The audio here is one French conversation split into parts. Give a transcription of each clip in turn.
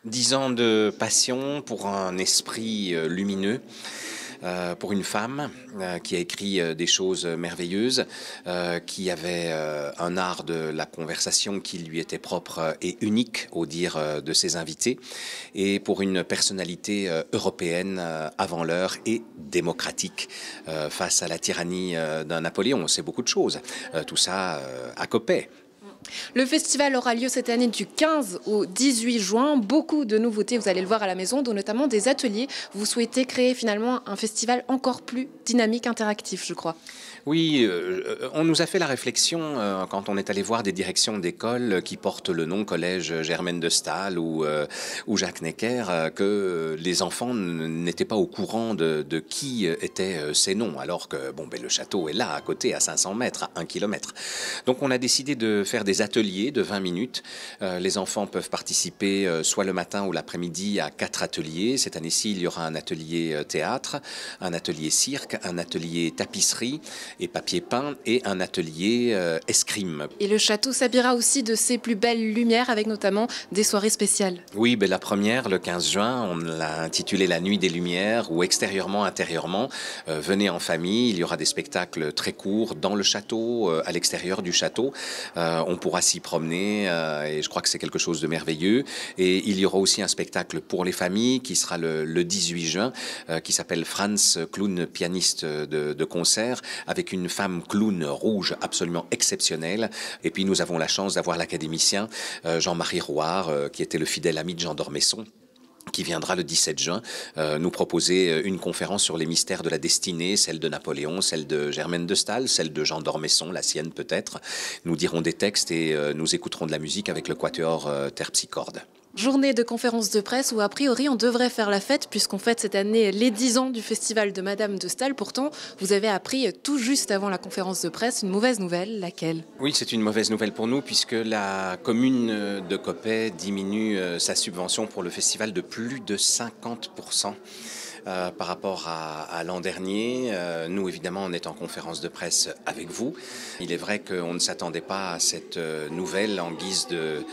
10 ans de passion pour un esprit lumineux, pour une femme qui a écrit des choses merveilleuses, qui avait un art de la conversation qui lui était propre et unique au dire de ses invités, et pour une personnalité européenne avant l'heure et démocratique face à la tyrannie d'un Napoléon. C'est beaucoup de choses. Tout ça à Coppet. Le festival aura lieu cette année du 15 au 18 juin. Beaucoup de nouveautés, vous allez le voir à la maison, dont notamment des ateliers. Vous souhaitez créer finalement un festival encore plus dynamique, interactif, je crois. Oui, on nous a fait la réflexion quand on est allé voir des directions d'école qui portent le nom Collège Germaine de Staël ou Jacques Necker, que les enfants n'étaient pas au courant de qui étaient ces noms, alors que le château est là, à côté, à 500 mètres, à 1 kilomètre. Donc on a décidé de faire des ateliers de 20 minutes. Les enfants peuvent participer soit le matin ou l'après-midi à 4 ateliers. Cette année-ci, il y aura un atelier théâtre, un atelier cirque, un atelier tapisserie et papier peint, et un atelier escrime. Et le château s'habillera aussi de ses plus belles lumières, avec notamment des soirées spéciales. Oui, la première, le 15 juin, on l'a intitulée La Nuit des Lumières, où extérieurement, intérieurement, venez en famille, il y aura des spectacles très courts dans le château, à l'extérieur du château. On pourra s'y promener, et je crois que c'est quelque chose de merveilleux. Et il y aura aussi un spectacle pour les familles, qui sera le 18 juin, qui s'appelle Franz, clown pianiste de concert, avec une femme clown rouge absolument exceptionnelle. Et puis nous avons la chance d'avoir l'académicien Jean-Marie Rouard, qui était le fidèle ami de Jean d'Ormesson, qui viendra le 17 juin nous proposer une conférence sur les mystères de la destinée, celle de Napoléon, celle de Germaine de Staël, celle de Jean d'Ormesson, la sienne peut-être. Nous dirons des textes et nous écouterons de la musique avec le quatuor Terpsichorde. Journée de conférence de presse où a priori on devrait faire la fête, puisqu'on fête cette année les 10 ans du festival de Madame de Staël. Pourtant, vous avez appris tout juste avant la conférence de presse une mauvaise nouvelle, laquelle? Oui, c'est une mauvaise nouvelle pour nous, puisque la commune de Coppet diminue sa subvention pour le festival de plus de 50%. Par rapport à l'an dernier. Nous, évidemment, on est en conférence de presse avec vous. Il est vrai qu'on ne s'attendait pas à cette nouvelle en guise de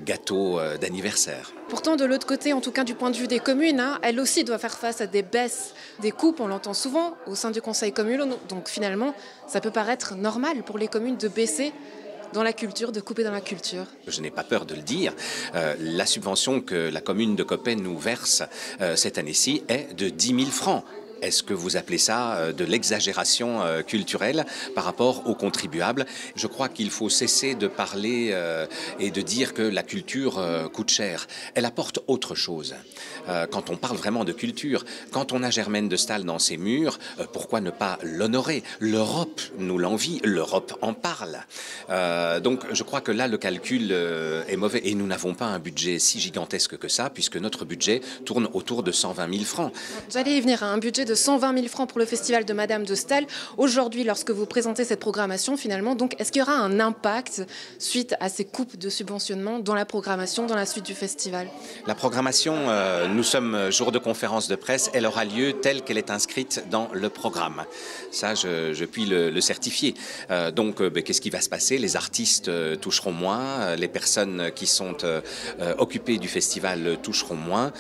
gâteau d'anniversaire. Pourtant, de l'autre côté, en tout cas du point de vue des communes, elles aussi doivent faire face à des baisses des coupes, on l'entend souvent, au sein du conseil communal. Donc finalement, ça peut paraître normal pour les communes de baisser dans la culture, de couper dans la culture. Je n'ai pas peur de le dire. La subvention que la commune de Coppet nous verse cette année-ci est de 10 000 francs. Est-ce que vous appelez ça de l'exagération culturelle par rapport aux contribuables? Je crois qu'il faut cesser de parler et de dire que la culture coûte cher. Elle apporte autre chose. Quand on parle vraiment de culture, quand on a Germaine de Staël dans ses murs, pourquoi ne pas l'honorer? L'Europe nous l'envie, l'Europe en parle. Donc je crois que là, le calcul est mauvais. Et nous n'avons pas un budget si gigantesque que ça, puisque notre budget tourne autour de 120 000 francs. Vous allez y venir à un budget de 120 000 francs pour le festival de Madame de Staël. Aujourd'hui, lorsque vous présentez cette programmation, finalement, donc, est-ce qu'il y aura un impact suite à ces coupes de subventionnement dans la programmation, dans la suite du festival? La programmation, nous sommes jour de conférence de presse, elle aura lieu telle qu'elle est inscrite dans le programme. Ça, je puis le certifier. Donc, qu'est-ce qui va se passer? Les artistes toucheront moins, les personnes qui sont occupées du festival toucheront moins.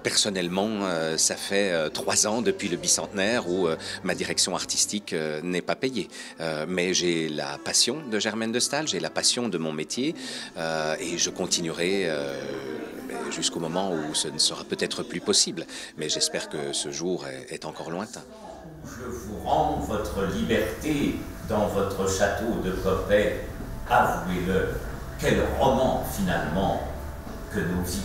Personnellement, ça fait 3 ans depuis le bicentenaire où ma direction artistique n'est pas payée. Mais j'ai la passion de Germaine de Staël, j'ai la passion de mon métier et je continuerai jusqu'au moment où ce ne sera peut-être plus possible. Mais j'espère que ce jour est encore lointain. Je vous rends votre liberté dans votre château de Coppet. Avouez-le, quel roman finalement que nos vies.